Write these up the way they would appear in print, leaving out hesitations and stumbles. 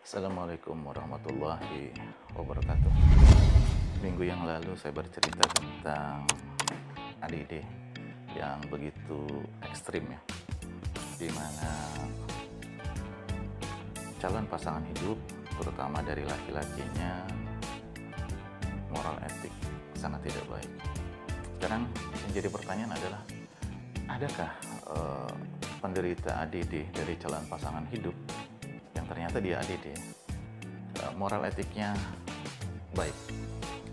Assalamualaikum warahmatullahi wabarakatuh. Minggu yang lalu saya bercerita tentang ADD yang begitu ekstrim ya, di mana calon pasangan hidup, terutama dari laki-lakinya, moral etik sangat tidak baik. Sekarang yang jadi pertanyaan adalah, adakah penderita ADD dari calon pasangan hidup yang ternyata dia ADD, moral etiknya baik,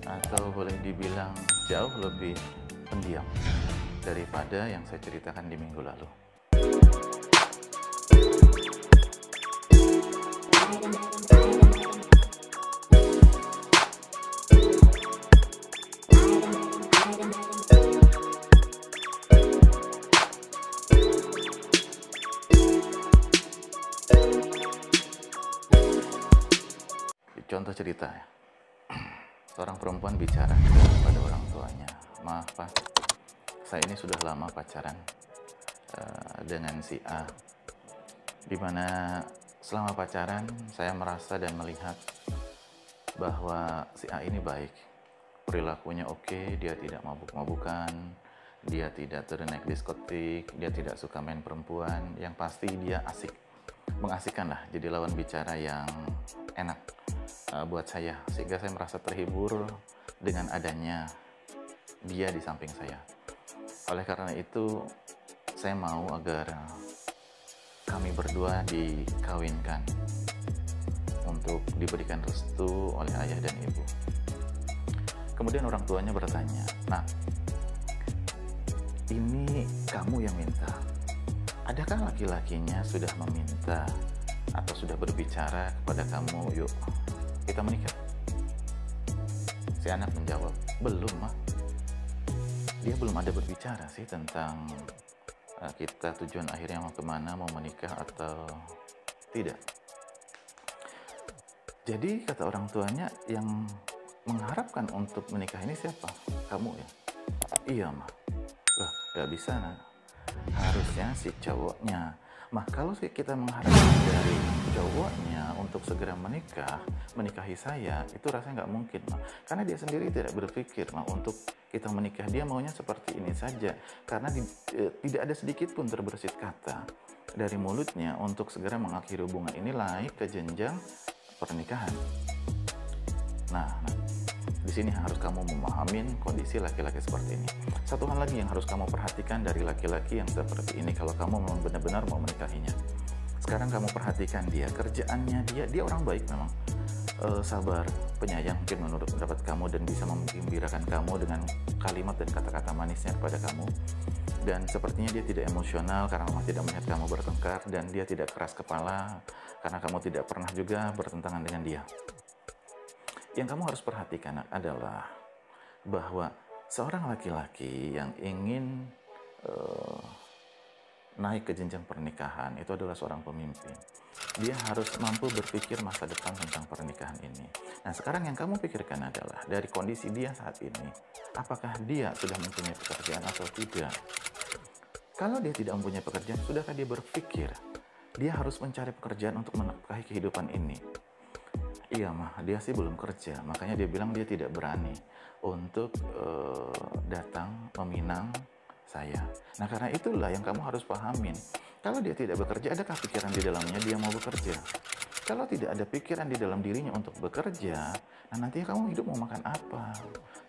atau boleh dibilang jauh lebih pendiam daripada yang saya ceritakan di minggu lalu? Contoh cerita ya, seorang perempuan bicara kepada orang tuanya, "Maaf Pak, saya ini sudah lama pacaran dengan si A, dimana selama pacaran saya merasa dan melihat bahwa si A ini baik, perilakunya oke, dia tidak mabuk-mabukan, dia tidak naik diskotik, dia tidak suka main perempuan, yang pasti dia asik, mengasihkan lah, jadi lawan bicara yang enak buat saya, sehingga saya merasa terhibur dengan adanya dia di samping saya. Oleh karena itu, saya mau agar kami berdua dikawinkan untuk diberikan restu oleh ayah dan ibu." Kemudian orang tuanya bertanya, "Nah, ini kamu yang minta. Adakah laki-lakinya sudah meminta atau sudah berbicara kepada kamu, yuk kita menikah?" Si anak menjawab, "Belum, Mak. Dia belum ada berbicara sih tentang kita tujuan akhirnya mau kemana, mau menikah atau tidak." Jadi kata orang tuanya, yang mengharapkan untuk menikah ini siapa? Kamu ya? "Iya, Mak." "Lah, gak bisa, Nak. Harusnya si cowoknya." "Mah, kalau kita mengharapkan dari cowoknya untuk segera menikahi saya, itu rasanya nggak mungkin, Mah. Karena dia sendiri tidak berpikir, Mah, untuk kita menikah. Dia maunya seperti ini saja. Karena tidak ada sedikit pun terbersit kata dari mulutnya untuk segera mengakhiri hubungan ini naik ke jenjang pernikahan." Nah, di sini harus kamu memahami kondisi laki-laki seperti ini. Satu hal lagi yang harus kamu perhatikan dari laki-laki yang seperti ini, kalau kamu memang benar-benar mau menikahinya. Sekarang kamu perhatikan dia, kerjaannya dia orang baik memang. Sabar, penyayang mungkin menurut pendapat kamu, dan bisa menggembirakan kamu dengan kalimat dan kata-kata manisnya kepada kamu. Dan sepertinya dia tidak emosional karena memang tidak melihat kamu bertengkar, dan dia tidak keras kepala karena kamu tidak pernah juga bertentangan dengan dia. Yang kamu harus perhatikan adalah bahwa seorang laki-laki yang ingin naik ke jenjang pernikahan itu adalah seorang pemimpin. Dia harus mampu berpikir masa depan tentang pernikahan ini. Nah, sekarang yang kamu pikirkan adalah dari kondisi dia saat ini, apakah dia sudah mempunyai pekerjaan atau tidak? Kalau dia tidak mempunyai pekerjaan, sudahkah dia berpikir dia harus mencari pekerjaan untuk menafkahi kehidupan ini? "Iya, Mah, dia sih belum kerja, makanya dia bilang dia tidak berani untuk datang meminang saya." Nah, karena itulah yang kamu harus pahamin. Kalau dia tidak bekerja, adakah pikiran di dalamnya dia mau bekerja? Kalau tidak ada pikiran di dalam dirinya untuk bekerja, nah nantinya kamu hidup mau makan apa?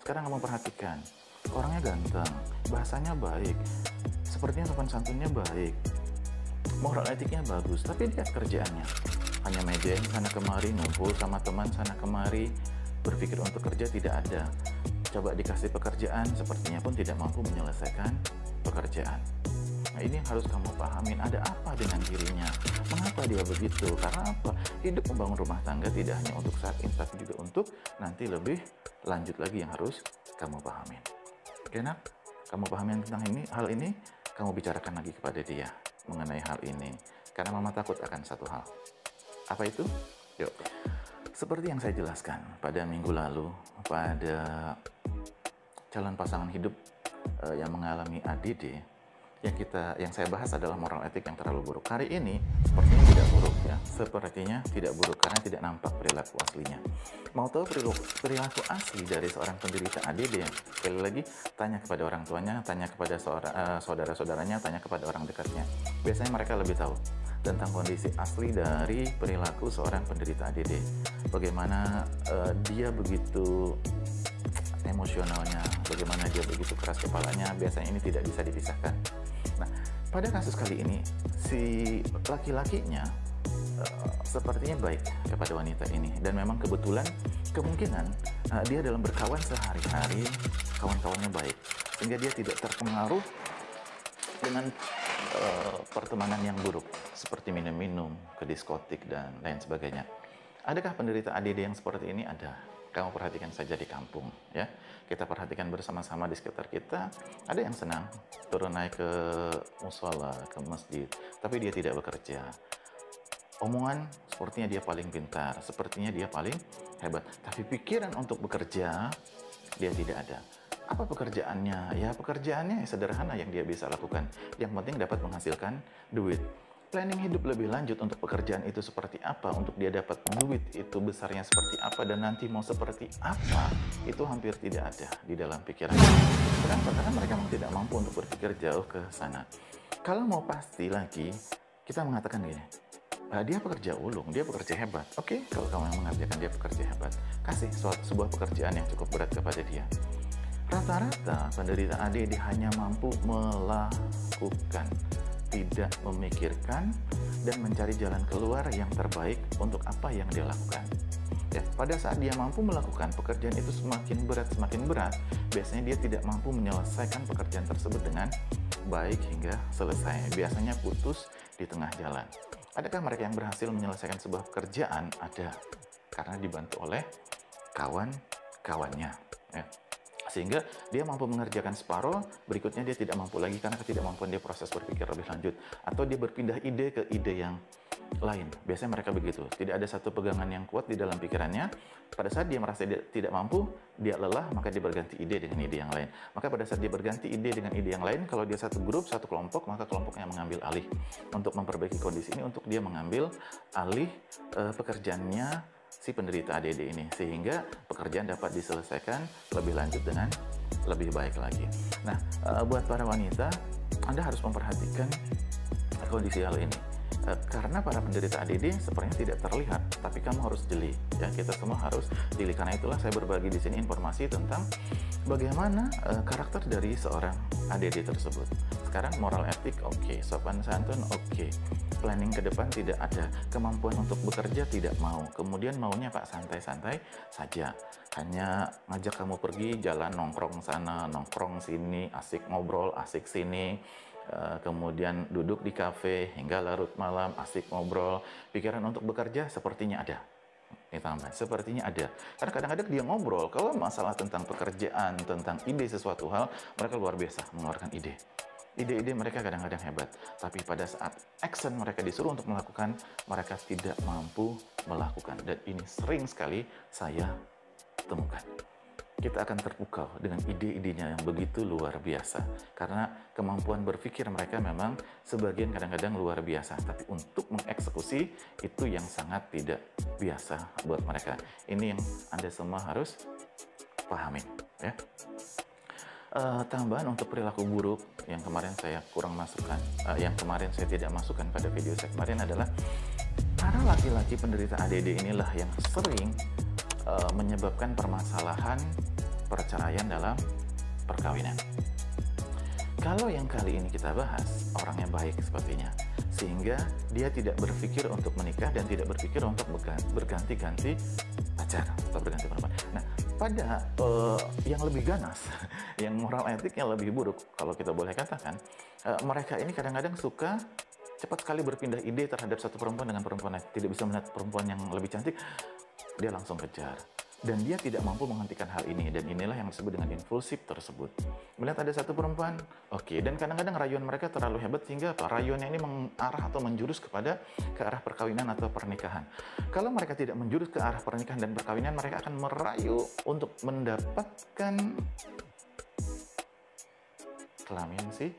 Sekarang kamu perhatikan, orangnya ganteng, bahasanya baik, sepertinya sopan santunnya baik, moral etiknya bagus, tapi lihat kerjaannya. Hanya mejen sana kemari, ngumpul sama teman sana kemari, berpikir untuk kerja tidak ada. Coba dikasih pekerjaan, sepertinya pun tidak mampu menyelesaikan pekerjaan. Nah, ini yang harus kamu pahamin, ada apa dengan dirinya? Mengapa dia begitu? Karena apa? Hidup membangun rumah tangga tidak hanya untuk saat ini, tapi juga untuk nanti lebih lanjut lagi yang harus kamu pahamin. Oke, Nak? Kamu pahamin tentang hal ini, kamu bicarakan lagi kepada dia mengenai hal ini. Karena mama takut akan satu hal. Apa itu? Yuk. Seperti yang saya jelaskan pada minggu lalu, pada calon pasangan hidup yang mengalami ADD, yang saya bahas adalah moral etik yang terlalu buruk. Hari ini sepertinya tidak buruk ya, sepertinya tidak buruk karena tidak nampak perilaku aslinya. Mau tahu perilaku asli dari seorang penderita ADD? Sekali lagi, tanya kepada orang tuanya, tanya kepada saudara-saudaranya, tanya kepada orang dekatnya. Biasanya mereka lebih tahu tentang kondisi asli dari perilaku seorang penderita ADD. Bagaimana dia begitu emosionalnya, bagaimana dia begitu keras kepalanya, biasanya ini tidak bisa dipisahkan. Nah, pada kasus kali ini, si laki-lakinya sepertinya baik kepada wanita ini, dan memang kebetulan kemungkinan dia dalam berkawan sehari-hari, kawan-kawannya baik, sehingga dia tidak terpengaruh dengan pertemanan yang buruk, seperti minum-minum, ke diskotik, dan lain sebagainya. Adakah penderita ADD yang seperti ini? Ada. Kamu perhatikan saja di kampung, ya. Kita perhatikan bersama-sama di sekitar kita. Ada yang senang turun naik ke musola, ke masjid, tapi dia tidak bekerja. Omongan sepertinya dia paling pintar, sepertinya dia paling hebat, tapi pikiran untuk bekerja dia tidak ada. Apa pekerjaannya? Ya, pekerjaannya sederhana yang dia bisa lakukan. Yang penting dapat menghasilkan duit. Planning hidup lebih lanjut untuk pekerjaan itu seperti apa, untuk dia dapat duit itu besarnya seperti apa, dan nanti mau seperti apa, itu hampir tidak ada di dalam pikiran. Karena mereka memang tidak mampu untuk berpikir jauh ke sana. Kalau mau pasti lagi, kita mengatakan gini, dia pekerja ulung, dia pekerja hebat. Oke, kalau kamu mengerjakan dia pekerja hebat, kasih sebuah pekerjaan yang cukup berat kepada dia. Rata-rata penderita ADD hanya mampu melakukan, tidak memikirkan dan mencari jalan keluar yang terbaik untuk apa yang dia lakukan. Ya, pada saat dia mampu melakukan pekerjaan itu semakin berat, biasanya dia tidak mampu menyelesaikan pekerjaan tersebut dengan baik hingga selesai. Biasanya putus di tengah jalan. Adakah mereka yang berhasil menyelesaikan sebuah pekerjaan? Ada, karena dibantu oleh kawan-kawannya. Ya. Sehingga dia mampu mengerjakan separuh, berikutnya dia tidak mampu lagi karena ketidakmampuan dia proses berpikir lebih lanjut. Atau dia berpindah ide ke ide yang lain. Biasanya mereka begitu. Tidak ada satu pegangan yang kuat di dalam pikirannya. Pada saat dia merasa dia tidak mampu, dia lelah, maka dia berganti ide dengan ide yang lain. Maka pada saat dia berganti ide dengan ide yang lain, kalau dia satu grup, satu kelompok, maka kelompoknya mengambil alih. Untuk memperbaiki kondisi ini, untuk dia mengambil alih pekerjaannya si penderita ADD ini, sehingga pekerjaan dapat diselesaikan lebih lanjut dengan lebih baik lagi. Nah, buat para wanita, Anda harus memperhatikan kondisi hal ini. Karena para penderita ADD sepertinya tidak terlihat, tapi kamu harus jeli. Ya, kita semua harus jeli. Karena itulah saya berbagi di sini informasi tentang bagaimana karakter dari seorang ADD tersebut. Sekarang moral etik oke, sopan santun oke, planning ke depan tidak ada, kemampuan untuk bekerja tidak mau, kemudian maunya Pak santai-santai saja, hanya ngajak kamu pergi jalan, nongkrong sana, nongkrong sini, asik ngobrol, asik sini, kemudian duduk di kafe hingga larut malam, asik ngobrol. Pikiran untuk bekerja sepertinya ada. Tambah, sepertinya ada. Karena kadang-kadang dia ngobrol, kalau masalah tentang pekerjaan, tentang ide sesuatu hal, mereka luar biasa mengeluarkan ide. Ide-ide mereka kadang-kadang hebat, tapi pada saat action mereka disuruh untuk melakukan, mereka tidak mampu melakukan. Dan ini sering sekali saya temukan. Kita akan terpukau dengan ide-idenya yang begitu luar biasa. Karena kemampuan berpikir mereka memang sebagian kadang-kadang luar biasa. Tapi untuk mengeksekusi, itu yang sangat tidak biasa buat mereka. Ini yang Anda semua harus pahamin. Ya. Tambahan untuk perilaku buruk yang kemarin saya kurang masukkan, yang kemarin saya tidak masukkan pada video saya kemarin adalah para laki-laki penderita ADD inilah yang sering menyebabkan permasalahan perceraian dalam perkawinan. Kalau yang kali ini kita bahas, orangnya baik sepertinya, sehingga dia tidak berpikir untuk menikah dan tidak berpikir untuk berganti-ganti pacar atau berganti perempuan. Nah, pada yang lebih ganas, yang moral etiknya lebih buruk, kalau kita boleh katakan, mereka ini kadang-kadang suka cepat sekali berpindah ide terhadap satu perempuan dengan perempuan lain. Tidak bisa melihat perempuan yang lebih cantik, dia langsung kejar. Dan dia tidak mampu menghentikan hal ini. Dan inilah yang disebut dengan impulsif tersebut. Melihat ada satu perempuan, oke. Dan kadang-kadang rayuan mereka terlalu hebat sehingga rayuannya ini mengarah atau menjurus ke arah perkawinan atau pernikahan. Kalau mereka tidak menjurus ke arah pernikahan dan perkawinan, mereka akan merayu untuk mendapatkan kelamin si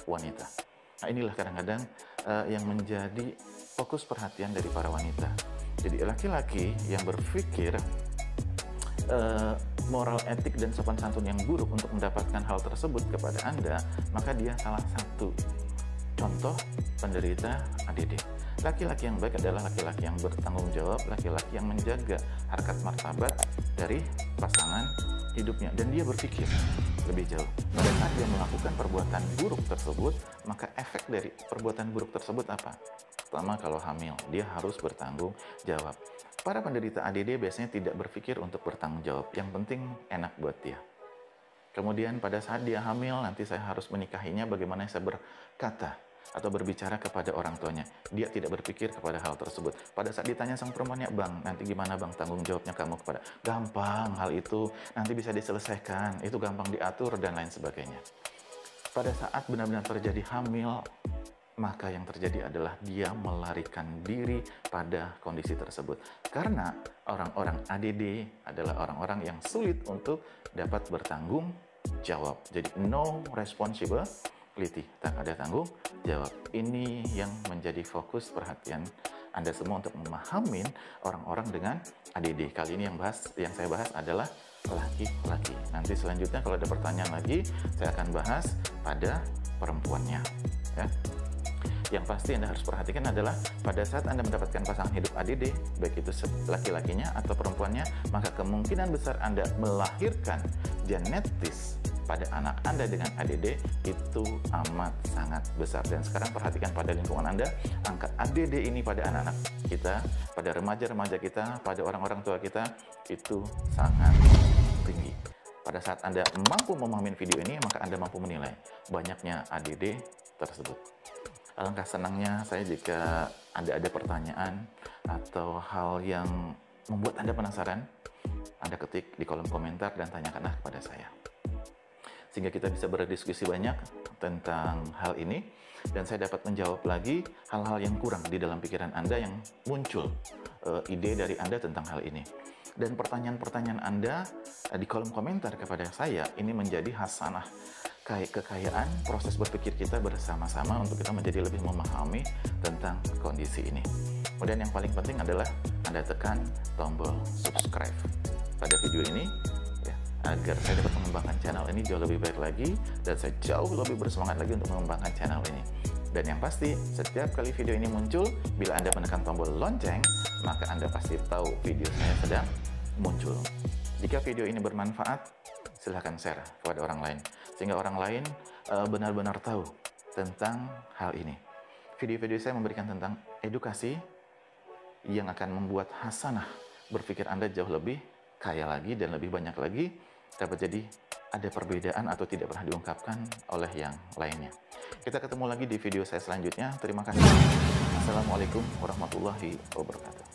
wanita. Nah, inilah kadang-kadang yang menjadi fokus perhatian dari para wanita. Jadi laki-laki yang berpikir moral etik dan sopan santun yang buruk untuk mendapatkan hal tersebut kepada Anda, maka dia salah satu contoh penderita ADD. Laki-laki yang baik adalah laki-laki yang bertanggung jawab, laki-laki yang menjaga harkat martabat dari pasangan hidupnya, dan dia berpikir lebih jauh. Pada saat dia melakukan perbuatan buruk tersebut, maka efek dari perbuatan buruk tersebut apa? Pertama, kalau hamil, dia harus bertanggung jawab. Para penderita ADD biasanya tidak berpikir untuk bertanggung jawab. Yang penting enak buat dia. Kemudian pada saat dia hamil, nanti saya harus menikahinya, bagaimana saya berkata atau berbicara kepada orang tuanya. Dia tidak berpikir kepada hal tersebut. Pada saat ditanya sang perempuannya, "Bang, nanti gimana bang tanggung jawabnya kamu kepada?" Gampang hal itu, nanti bisa diselesaikan, itu gampang diatur dan lain sebagainya. Pada saat benar-benar terjadi hamil, maka yang terjadi adalah dia melarikan diri pada kondisi tersebut. Karena orang-orang ADD adalah orang-orang yang sulit untuk dapat bertanggung jawab. Jadi no responsibility, tak ada tanggung jawab. Ini yang menjadi fokus perhatian Anda semua untuk memahami orang-orang dengan ADD. Kali ini yang saya bahas adalah laki-laki. Nanti selanjutnya kalau ada pertanyaan lagi, saya akan bahas pada perempuannya. Ya. Yang pasti Anda harus perhatikan adalah pada saat Anda mendapatkan pasangan hidup ADD, baik itu laki-lakinya atau perempuannya, maka kemungkinan besar Anda melahirkan genetis pada anak Anda dengan ADD itu amat sangat besar. Dan sekarang perhatikan pada lingkungan Anda, angka ADD ini pada anak-anak kita, pada remaja-remaja kita, pada orang-orang tua kita, itu sangat tinggi. Pada saat Anda mampu memahami video ini, maka Anda mampu menilai banyaknya ADD tersebut. Alangkah senangnya saya jika Anda ada pertanyaan atau hal yang membuat Anda penasaran, Anda ketik di kolom komentar dan tanyakanlah kepada saya. Sehingga kita bisa berdiskusi banyak tentang hal ini, dan saya dapat menjawab lagi hal-hal yang kurang di dalam pikiran Anda yang muncul ide dari Anda tentang hal ini. Dan pertanyaan-pertanyaan Anda di kolom komentar kepada saya ini menjadi hasanah, kekayaan proses berpikir kita bersama-sama untuk kita menjadi lebih memahami tentang kondisi ini. Kemudian yang paling penting adalah Anda tekan tombol subscribe pada video ini ya, agar saya dapat mengembangkan channel ini jauh lebih baik lagi dan saya jauh lebih bersemangat lagi untuk mengembangkan channel ini. Dan yang pasti, setiap kali video ini muncul, bila Anda menekan tombol lonceng, maka Anda pasti tahu video saya sedang muncul. Jika video ini bermanfaat, silahkan share kepada orang lain, sehingga orang lain benar-benar tahu tentang hal ini. Video-video saya memberikan tentang edukasi yang akan membuat hasanah berpikir Anda jauh lebih kaya lagi dan lebih banyak lagi, dapat jadi ada perbedaan atau tidak pernah diungkapkan oleh yang lainnya. Kita ketemu lagi di video saya selanjutnya. Terima kasih. Assalamualaikum warahmatullahi wabarakatuh.